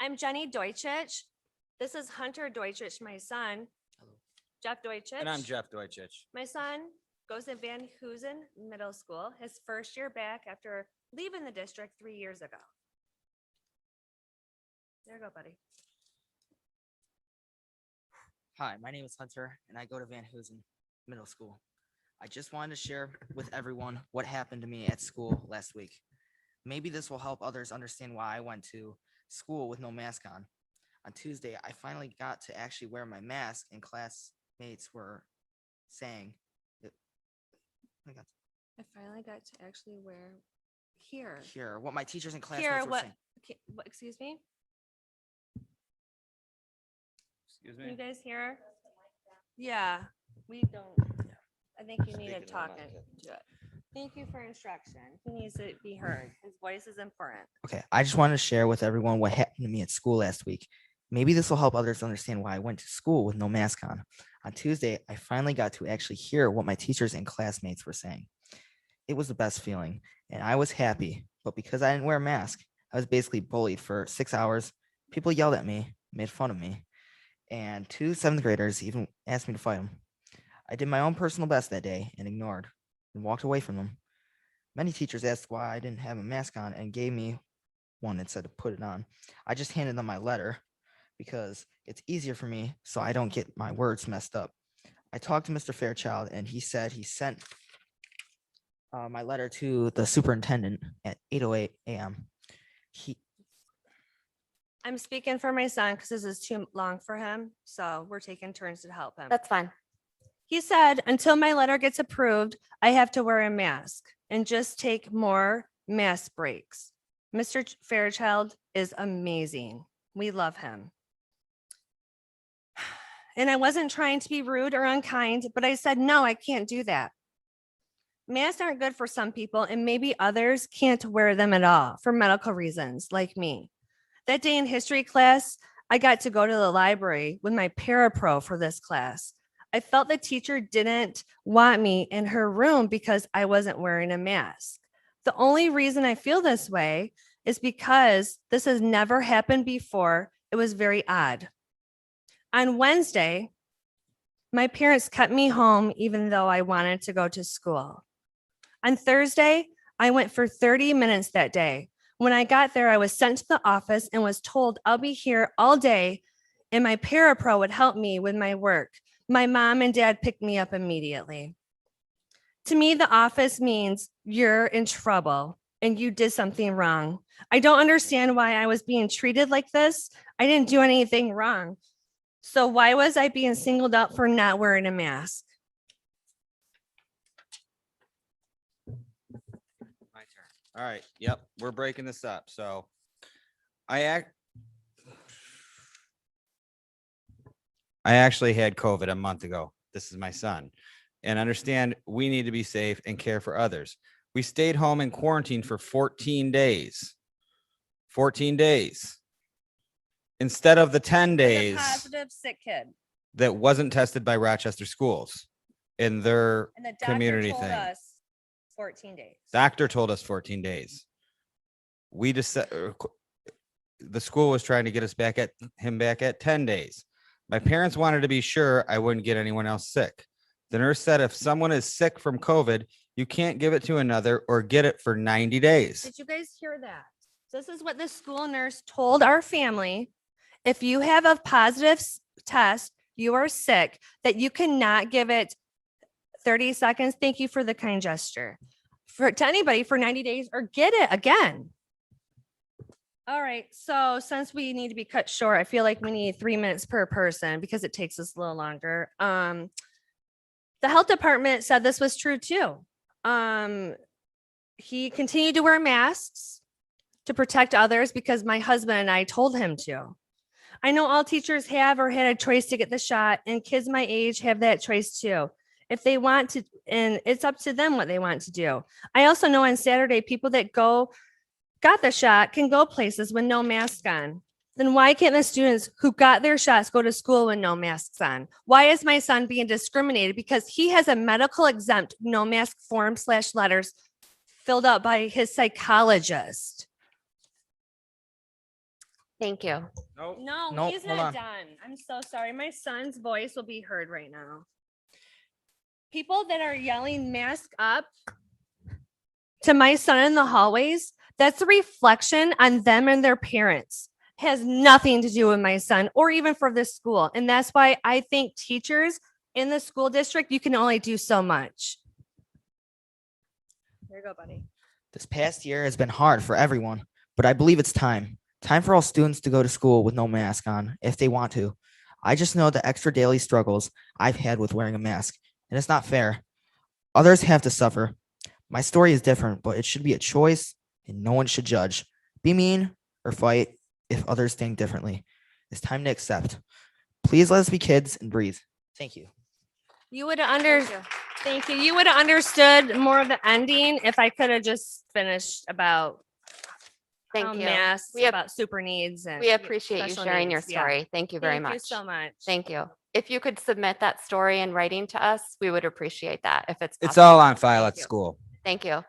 I'm Jenny Deutschich. This is Hunter Deutschich, my son. Hello. Jeff Deutschich. And I'm Jeff Deutschich. My son goes to Van Hoosen Middle School, his first year back after leaving the district 3 years ago. There you go, buddy. Hi, my name is Hunter, and I go to Van Hoosen Middle School. I just wanted to share with everyone what happened to me at school last week. Maybe this will help others understand why I went to school with no mask on. On Tuesday, I finally got to actually wear my mask, and classmates were saying, I finally got to actually wear here. "Here, what my teachers and classmates Here, were what? saying." What? Excuse me? Excuse Can you me? guys hear? Yeah, we don't. I think you need to Speaking talk of it mic. to it. Thank you for instruction. He needs to be heard. His voice is important. Okay, I just wanted to share with everyone what happened to me at school last week. Maybe this will help others understand why I went to school with no mask on. On Tuesday, I finally got to actually hear what my teachers and classmates were saying. It was the best feeling, and I was happy, but because I didn't wear a mask, I was basically bullied for 6 hours. People yelled at me, made fun of me, and 2 7th graders even asked me to fight them. I did my own personal best that day and ignored and walked away from them. Many teachers asked why I didn't have a mask on and gave me one and said to put it on. I just handed them my letter because it's easier for me so I don't get my words messed up. I talked to Mr. Fairchild, and he said he sent my letter to the superintendent at 8:08 a.m. I'm speaking for my son because this is too long for him. So we're taking turns to help him. That's fine. He said, until my letter gets approved, I have to wear a mask and just take more mask breaks. Mr. Fairchild is amazing. We love him. And I wasn't trying to be rude or unkind, but I said, no, I can't do that. Masks aren't good for some people, and maybe others can't wear them at all for medical reasons, like me. That day in history class, I got to go to the library with my parapro for this class. I felt the teacher didn't want me in her room because I wasn't wearing a mask. The only reason I feel this way is because this has never happened before. It was very odd. On Wednesday, my parents kept me home even though I wanted to go to school. On Thursday, I went for 30 minutes that day. When I got there, I was sent to the office and was told I'll be here all day and my parapro would help me with my work. My mom and dad picked me up immediately. To me, the office means you're in trouble and you did something wrong. I don't understand why I was being treated like this. I didn't do anything wrong. So why was I being singled out for not wearing a mask? My turn. All right. Yep. We're breaking this up. So I actually had COVID a month ago. This is my son. And understand we need to be safe and care for others. We stayed home in quarantine for 14 days. 14 days. Instead of the 10 days Positive sick kid. that wasn't tested by Rochester schools in their And the doctor community told thing. us 14 days. Doctor told us 14 days. We just the school was trying to get us back at 10 days. My parents wanted to be sure I wouldn't get anyone else sick. The nurse said if someone is sick from COVID, you can't give it to another or get it for 90 days. Did you guys hear that? This is what the school nurse told our family. If you have a positive test, you are sick, that you cannot give it 30 seconds. Thank you for the kind gesture. To anybody for 90 days or get it again. All right, so since we need to be cut short, I feel like we need 3 minutes per person because it takes us a little longer. The health department said this was true too. He continued to wear masks to protect others because my husband and I told him to. I know all teachers have or had a choice to get the shot, and kids my age have that choice too. If they want to, and it's up to them what they want to do. I also know on Saturday, people that got the shot can go places with no mask on. Then why can't the students who got their shots go to school with no masks on? Why is my son being discriminated? Because he has a medical exempt no mask form/letters filled out by his psychologist. Thank you. Nope. No, Nope, he's hold not on. done. I'm so sorry. My son's voice will be heard right now. People that are yelling mask up to my son in the hallways, that's a reflection on them and their parents. Has nothing to do with my son or even for this school. And that's why I think teachers in the school district, you can only do so much. There you go, buddy. This past year has been hard for everyone, but I believe it's time. Time for all students to go to school with no mask on if they want to. I just know the extra daily struggles I've had with wearing a mask, and it's not fair. Others have to suffer. My story is different, but it should be a choice, and no one should judge. Be mean or fight if others think differently. It's time to accept. Please let us be kids and breathe. Thank you. You would have thank you. You would have understood more of the ending if I could have just finished about Thank you. masks, We ap- about super needs and We appreciate you special sharing your needs. Yeah. story. Thank you very Thank much. you so much. Thank you. If you could submit that story in writing to us, we would appreciate that if it's It's possible. all on file Thank at you. school. Thank you.